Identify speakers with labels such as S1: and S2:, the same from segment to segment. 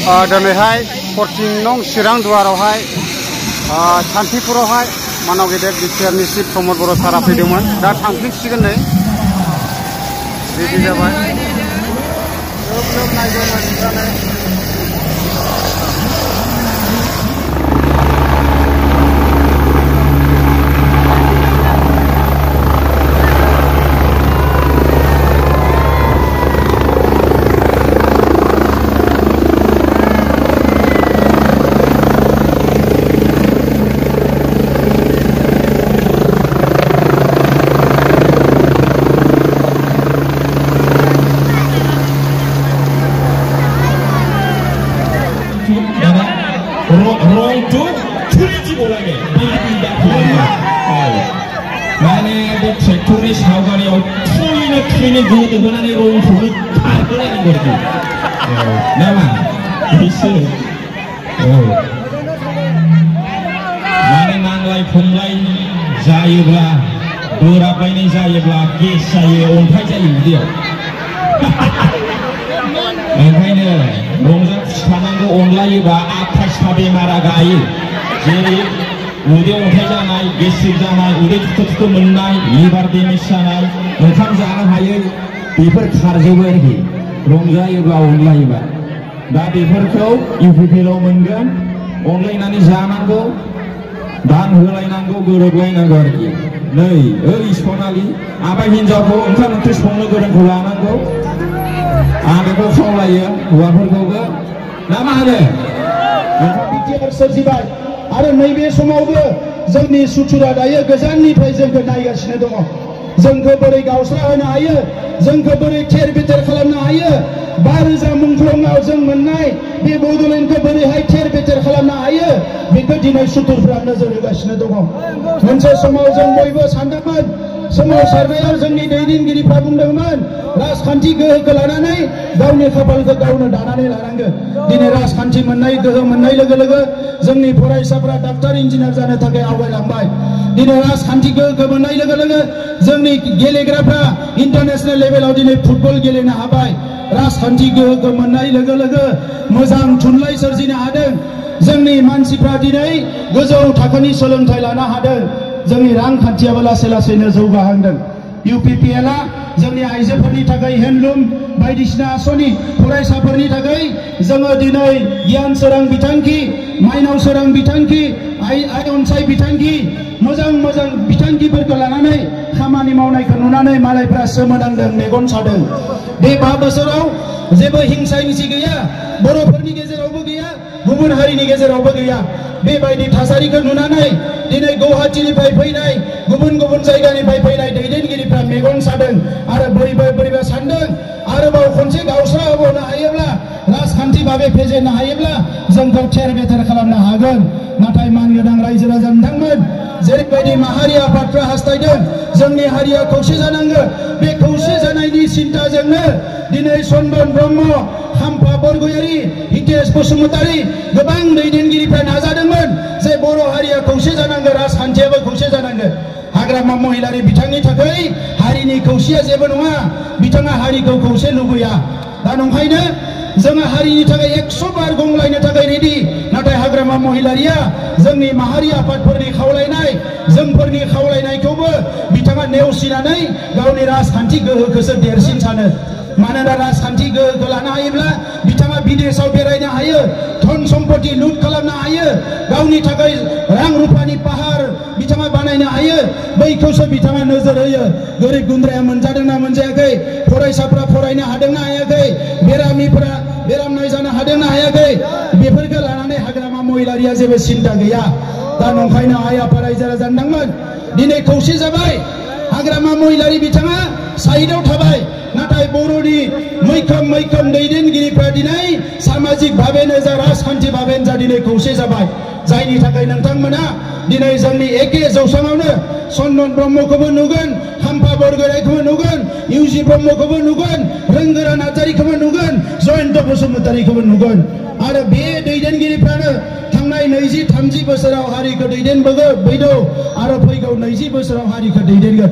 S1: दिनैहाय 14 नं चिरां दुवारावहाय सान्थिपुरावहाय मानाव गेदेर बिटिआरनि चिफ प्रमद बर' सारा फैदोंमोन। दा थांफिनसिगोन नै रेडि जाबाय।
S2: ट्रेक्टरनि सावगारियाव थैनो गोदोहोनानै रंखौनो खारहोलायनांगौ आरोखि नामा बिसोर माने नांलाय खमलाय जायोब्ला बोराबलायनाय जायोब्ला गेस जायो, अन्थाइ जायो उदैयाव। ओंखायनो रंजा खुसि थानांगौ। अनलायोबा 28टा बेमारा गायो, जेरै उदैयाव अन्थाइ जानाय, गेस्ट्रिक जानाय, उदै थुखो मोननाय, लिभार डेमेज जानाय, ओंखाम जानो हायै, बेफोर खारजोबो आरोखि रंजायोब्ला अनलायोबा। दा बेफोरखौ UPPL आव मोनगोन। अनलायनानै जानांगौ, दान होलायनांगौ, गोरोबलायनांगौ आरोखि। नै ओइ सनालि आबाय हिनजावखौ ओंखाम ओंख्रि संनो गोरोंखौ लानांगौ। आं बेखौ खावलायो हौवाफोरखौबो। ना मा होनो?
S3: बिटिआर सोरजिबाय आरो नैबे समावबो जोंनि सुथुरा दायो गोजाननिफ्राय जोंखौ नायगासिनो दङ। जोंखौ बोरै गावस्रा होनो हायो, जोंखौ बोरै थेर बेथेर खालामनो हायो, 5,000 मुंख्लंआव जों मोननाय बे बड'लेण्डखौ बोरैहाय थेर बेथेर खालामनो हायो, बेखौ दिनै सुथुरफ्रा नोजोर होगासिनो दङ। मोनसे समाव जों बयबो सानदोंमोन, सोमावसारनायाव जोंनि दैदेनगिरिफ्रा बुंदोंमोन राजखान्थि गोहोखौ लानानै गावनि खाफालखौ गावनो दानानै लानांगोन। दिनै राजखान्थि मोननाय गोहो मोननाय लोगो लोगो जोंनि फरायसाफ्रा डाक्टार इन्जिनियार जानो थाखाय आवगायलांबाय। दिनै राजखान्थि गोहोखौ मोननाय लोगो लोगो जोंनि गेलेग्राफ्रा इन्टारनेशनेल लेभेलाव दिनै फुटबल गेलेनो हाबाय। राजखान्थि गोहोखौ मोननाय लोगो लोगो मोजां थुनलाइ सोरजिनो हादों। जोंनि मानसिफ्रा दिनै गोजौ थाखोनि सोलोंथाइ लानो हादों। जोंनि रांखान्थियाबो लासै लासैनो जौगाहांदों। UPPL आ जोंनि आइजोफोरनि थाखाय हेन्डलुम बायदिसिना आसनि, फरायसाफोरनि थाखाय जोङो दिनै गियान सोरां बिथांखि, माइनाव सोरां बिथांखि, आइ अनसाय बिथांखि, मोजां मोजां बिथांखिफोरखौ लानानै खामानि मावनायखौ नुनानै मालायफ्रा सोमोनांदों, मेगन सादों। बे 5 बोसोराव जेबो हिंसा हिंसि गैया, बर'फोरनि गेजेरावबो गैया, गुबुन हारिनि गेजेरावबो गैया। बेबायदि थासारिखौ नुनानै दिनै गुवाहाटीनिफ्राय फैनाय, गुबुन गुबुन जायगानिफ्राय फैनाय दैदेनगिरिफ्रा मेगन सादों आरो बोरैबा सानदों आरोबाव खनसे गावस्रा होबावनो हायोब्ला, राजखान्थि भाबे फेजेननो हायोब्ला जोंखौ थेर बेथेर खालामनो हागोन। नाथाय मानगोनां रायजो राजा नोंथांमोन, जेरैबायदि माहारि आफादफ्रा हास्थायदों जोंनि हारिया खौसे जानांगौ, बे खौसे जानायनि सिन्ताजोंनो दिनै चन्दन ब्रह्म, खाम्फा बरगयारी, हितेश बसुमतारी गोबां दैदेनगिरिफ्रा नाजादोंमोन जे बर' हारिया खौसे जानांगौ, राजखान्थियाबो खौसे जानांगौ। हाग्रामा महिलारि बिथांनि थाखाय हारिनि खौसेया जेबो नङा, बिथाङा हारिखौ खौसे लुबैया। दा नंखायनो जोङो हारिनि थाखाय 100 बार गंलायनो थाखाय रेडि। नाथाय हाग्रामा महिलारिया जोंनि माहारि आफादफोरनि खावलायनाय, जोंफोरनि खावलायनायखौबो बिथाङा नेवसिनानै गावनि राजखान्थि गोहोखौसो देरसिन सानो। मानोना राजखान्थि गोहोखौ लानो हायोब्ला बिथाङा बिदेशाव बेरायनो हायो, धन सम्पति लुट खालामनो हायो, गावनि थाखाय रां रुफानि पाहार बिथाङा बानायनो हायो। बैखौसो बिथाङा नोजोर होयो। गोरिब गुन्द्राया मोनजादोंना मोनजायाखै, फरायसाफ्रा फरायनो हादोंना हायाखै, बेरामिफ्रा बेराम नायजानो हादोंना हायाखै, बेफोरखौ लानानै हाग्रामा महिलारिया जेबो सिन्ता गैया। दा नंखायनो आइ आफा रायजो राजा नोंथांमोन, दिनै खौसे जाबाय। हाग्रामा महिलारि बिथाङा साइडआव थाबाय, नाथाय बर'नि मैखोम दैदेनगिरिफ्रा दिनै सामाजिक भाबेनो जा, राजखान्थि भाबेनो जा दिनै खौसे जाबाय। जायनि थाखाय नोंथांमोना दिनै जोंनि एखे जौसाङावनो चन्दन ब्रह्मखौबो नुगोन, खाम्फा बरगयारीखौबो नुगोन, UG ब्रह्मखौबो नुगोन, रोंगोरा नार्जारीखौबो नुगोन, जयन्त बसुमतारीखौबो नुगोन। आरो बे दैदेनगिरिफ्रानो थांनाय 20-30 बोसोराव हारिखौ दैदेनबोदों आरो फैगौ 20 बोसोराव हारिखौ दैदेनगोन।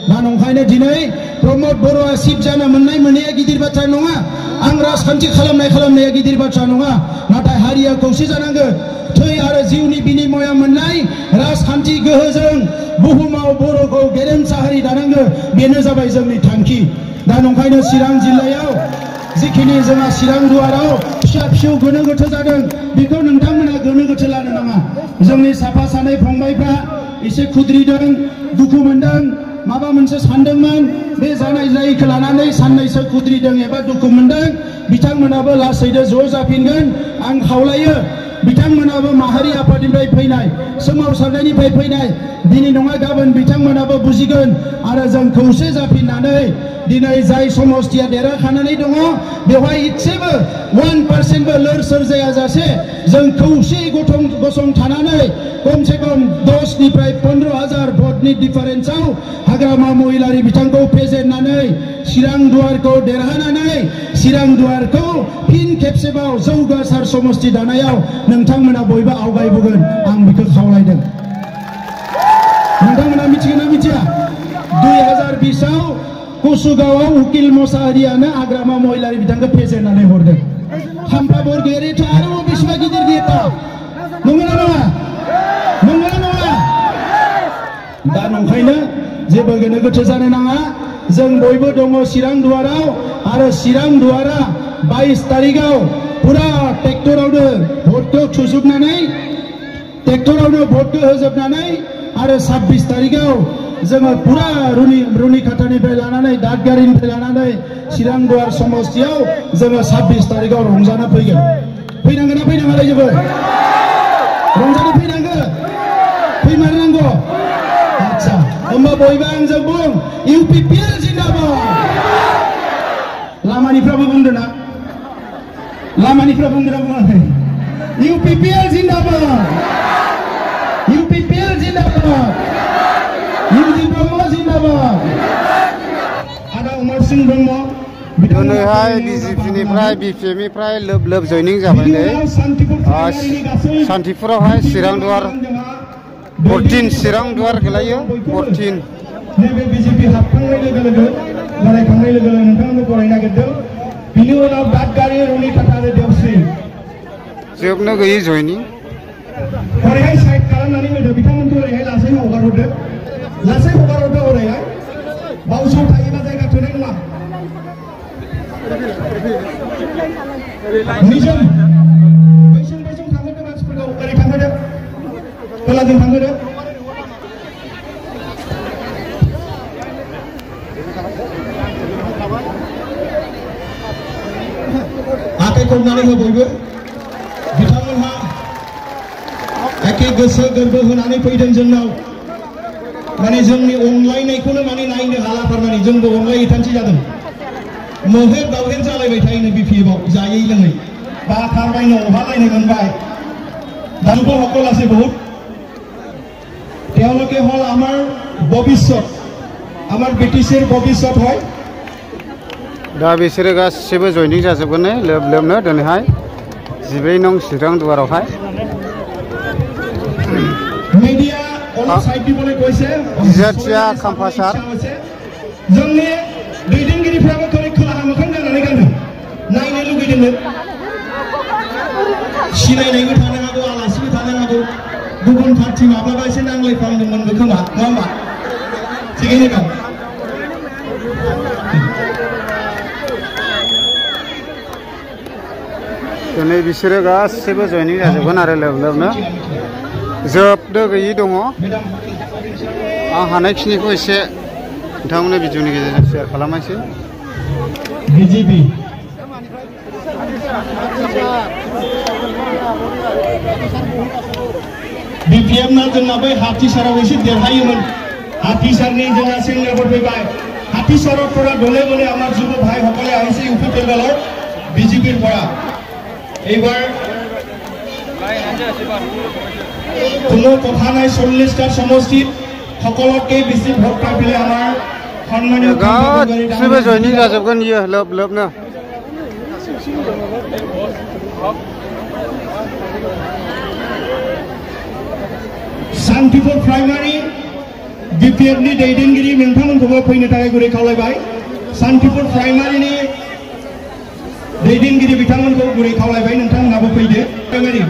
S3: दा नंखायनो दिनै प्रमद बर'आ चिफ जानो मोननाय मोनैया गिदिर बाथ्रा नङा आं राजखान्थि खालामनाया गिदिर बाथ्रा नङा नाथाय हारिया खौसे जानांगौ थै आरो जिउनि बिनिमया मोननाय राजखान्थि गोहोजों बुहुमाव बर'खौ गेरेमसा हारि दानांगौ बेनो जाबाय जोंनि थांखि दा नंखायनो चिरां जिल्लायाव जिखिनि जोंहा चिरां दुवाराव फिसा फिसौ गोनो गोथो जादों बेखौ नोंथांमोना गोनो गोथो लानो नाङा जोंनि साफा सानै फंबायफ्रा एसे खुद्रिदों दुखु मोनदों माबा मोनसे सानदोंमोन बे जानाय जायैखौ लानानै साननैसो खुद्रिदों एबा दुखु मोनदों बिथांमोनाबो लासैनो ज' जाफिनगोन आं खावलायो बिथांमोनाबो माहारि आफादनिफ्राय फैनाय सोमावसारनायनिफ्राय फैनाय दिनै नङा गाबोन बिथांमोनाबो बुजिगोन आरो जों खौसे जाफिननानै दिनै जाय समस्थिया देरहाखानानै दङ बेवहाय इसेबो 1% लोर सोर जायाजासे जों खौसे गसंथानानै खमसे खम 10 निफ्राय 15,000 भटनि डिफारेन्सआव हाग्रामा महिलारि बिथांखौ फेजेननानै चिरां दुवारखौ देरहानानै चिरां दुवारखौ फिन खेबसेबाव जौगासार समस्ति दानायाव नोंथांमोना बयबो आवगायबोगोन आं बेखौ खावलायदों नोंथांमोना मिथिगोन ना मिथिया 2020 आव कुसुगावआव उकिल मोसाहारियानो हाग्रामा महिलारि बिथांखौ फेजेननानै हरदों खाम्फा बरगयारिथ' आरो बेसेबा गिदिर नेता नंगौना नङा दा नंखायनो जेबो गोनो गोथो जानो नाङा जों बयबो दङ चिरां दुवाराव आरो चिरां दुवारा 22 तारिखआव पुरा ट्रेक्टरावनो भटखौ थुजोबनानै ट्रेक्टरावनो भटखौ होजोबनानै आरो 26 तारिखआव जोङो पुरा रुनिखातानिफ्राय लानानै दादगारिनिफ्राय लानानै चिरां दुवार समस्तियाव जोङो 26 तारिखआव रंजानो फैगोन फैनांगोन ना फैनाङा रायजोबो रंजानो फैमारनांगौ आच्छा होमबा बयबो आंजों बुं इउपिपिएल जिन्दाबाद लामानिफ्राबो बुंदों ना बुङाखै इउपिपिएल जिन्दाबाद इउपिपिएल जिन्दाबाद इउडि ब्रह्म जिन्दाबाद आदा उमर सिंह ब्रह्म
S1: दिनैहाय बिजेपिनिफ्राय बिपिएमनिफ्राय लोब जयनिं जाबाय नै सान्तिपुरावहाय चिरां दुवार 14 चिरां दुवार गोलैयो 14
S3: नैबे बिजेपि हाबखांनाय लोगो लोगो गरायखांनाय लोगो लोगो नोंथांमोनखौ गरायनो नागिरदों बिनि उनाव दादगारि रुनिखाता आरो देवस्रि
S1: जोबनो गैयै जयनिं
S3: ओरैहाय साइड खालामनानै होदो बिथांमोनखौ ओरैहाय लासै हगारहरदो ओरैहाय बावसोआव थायोबा जायगा थोनाय नङा निजोम बैसों थांहोदो मानसिफोरखौ ओरै थांहोदो खोलाजों थांहोदो आखाइ खबनानै हो बयबो बिथांमोनहा एखे गोसो गोरबो होनानै फैदों जोंनाव माने जोंनि अनलायनायखौनो माने नायनो हाला थारमाने जोंबो अनलायै थानसै जादों मोहेर दावहेर जालायबाय थायोनो बिपिएफआव जायै लोङै बाखारबायनो अहालायनो मोनबाय দানবসকল আছে বহুত তেওঁলোকে হল আমাৰ ভৱিষ্যত আমাৰ বিটিচিৰ ভৱিষ্যত হয়
S1: दा बिसोरो गासिबो जयनिं जाजोबगोन लोबनो दिनैहाय 12 नं चिरां दुवारावहाय
S3: मिडिया অলপ সাইড দিবলৈ কৈছে
S1: बिजाथिया खाम्फासार
S3: जोंनि दैदेनगिरिफ्राबो थोरै खोलाहा मोखां जानानै गान्दों नायनो लुगैदोंनो सिनायनायबो थानो हागौ आलासिबो थानो हागौ गुबुन पार्टी माब्लाबा एसे नांलायफ्लांदोंमोनबो खोमा नङा होमबा थिगैनो दं
S1: दिनै बिसोरो गासिबो जयनिं जाजोबगोन आरो लोबनो जोबनो गैयै दङ आं हानायखिनिखौ एसे नोंथांमोननो भिडिअनि गेजेरजों शेयार खालामनोसै
S3: बिजेपि बिपिएम ना जोंना बै हाथिसाराव एसे देरहायोमोन हाथिसारनि जोंना सेंग्राफोर फैबाय हाथिसाराव পৰা গলে গলে আমাৰ যুৱ ভাইসকলে আহিছে ইউপি বেলগালৰ বিজেপিৰ পৰা এইবাৰ কোনো কথা নাই 40টা সমষ্টিত সকলোতকৈ বেছি ভোট পাইলে আমাৰ সন্মানীয়
S1: गासिबो जयनिं जाजोबगोन इयो लोबनो
S3: शान्तिपुर प्राइमारी BPFनि दैदेनगिरि नोंथांमोनखौबो फैनो थाखाय गुरै खावलायबाय सान्तिपुर प्राइमारिनि दैदेनगिरि बिथांमोनखौ गुरै खावलायबाय नोंथांमोनाबो फैदो प्राइमारि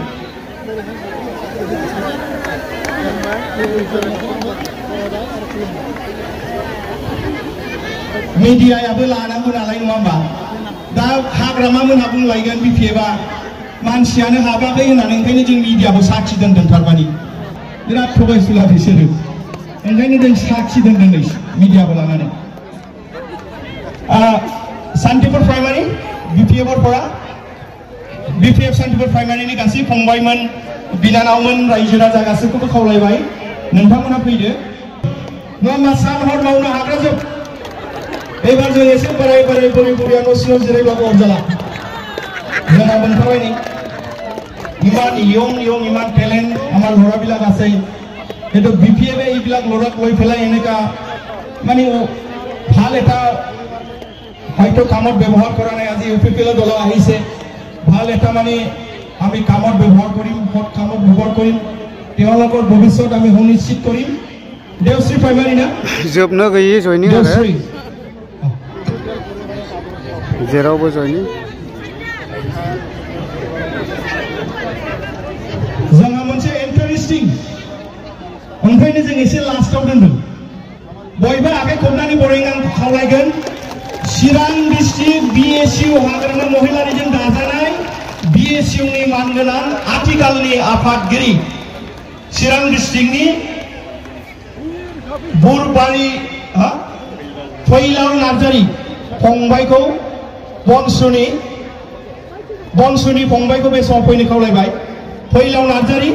S3: मीडियायाबो लानांगौ नालाय नङा होमबा दा हाग्रामा मोनहा बुंलायगोन BPFआ मानसियानो हाबाखै होननानै ओंखायनो जों मीडियाबो साखि दोनदों थारमानि बिराद थगायसुला बिसोरो ओंखायनो जों साखि दोनदों मीडियाबो लानानै सान्तिपुर प्राइमारि BPF सान्तिपुर प्राइमारिनि गासै फंबायमोन बिनानावमोन रायजो राजा गासैखौबो खावलायबाय नोंथांमोना फैदो नङा होमबा सान हर मावनो हाग्रा जोब एबार जों एसे बोराय बोराय बुरै बुरैया न' सिङाव जिरायब्लाबो अरजाला जोंहा मोनखाबाय नै ইমান ইমান টেলেণ্ট আমাৰ ল'ৰাবিলাক আছে কিন্তু BPFে এইবিলাক ল'ৰাক লৈ পেলাই এনেকুৱা মানে ভাল এটা হয়তো কামত ব্যৱহাৰ কৰা নাই আজি UPPL দল আহিছে ভাল এটা মানে আমি কামত ব্যৱহাৰ কৰিম সৎ কামত ব্যৱহাৰ কৰিম তেওঁলোকৰ ভৱিষ্যত আমি সুনিশ্চিত কৰিম দেওশ্ৰী প্ৰাইমাৰী না
S1: जोबनो गैयै जयनिं आरो जेरावबो जयनिं
S3: जोंहा मोनसे इन्टारेस्टिं ओंखायनो जों एसे लास्टआव दोनदों बयबो आखाइ खबनानै बरायनानै खावलायगोन चिरां डिस्ट्रिक्ट BSU हाग्रामा महिलारिजों दाजानाय BSUनि मानगोनां आथिखालनि आफादगिरि चिरां डिस्ट्रिक्टनि बुरबारि फैलाव नार्जारी फंबायखौ बनसुनि फंबायखौ बे समाव फैनो खावलायबाय फैलाव नार्जारी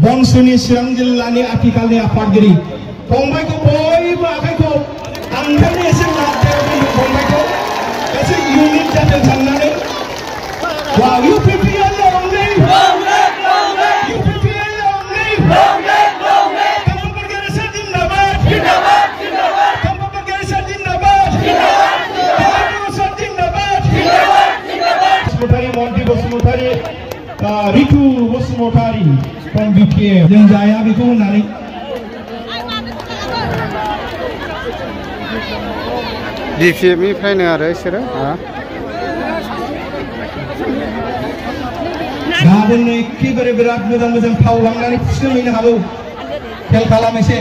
S3: बनसुनि चिरां जिल्लानि आथिखालनि आफादगिरि फंबायखौ बयबो आखाइखौ आंखायनो एसे फंबायखौ एसे इउनिट जाथों साननानै UPPL only UPPL only Kampung Jinnabad Kampung Jinnabad Bosumutari Monty Bosumutari Ritu Bosumutari from BPF जों जाया बेखौ होननानै
S1: BPFनिफ्रायनो आरो बिसोरो
S3: गाबोन एखेबारे बिराद मोजां फाव लांनानै खुस्रोमहैनो हागौ खेल खालाम एसे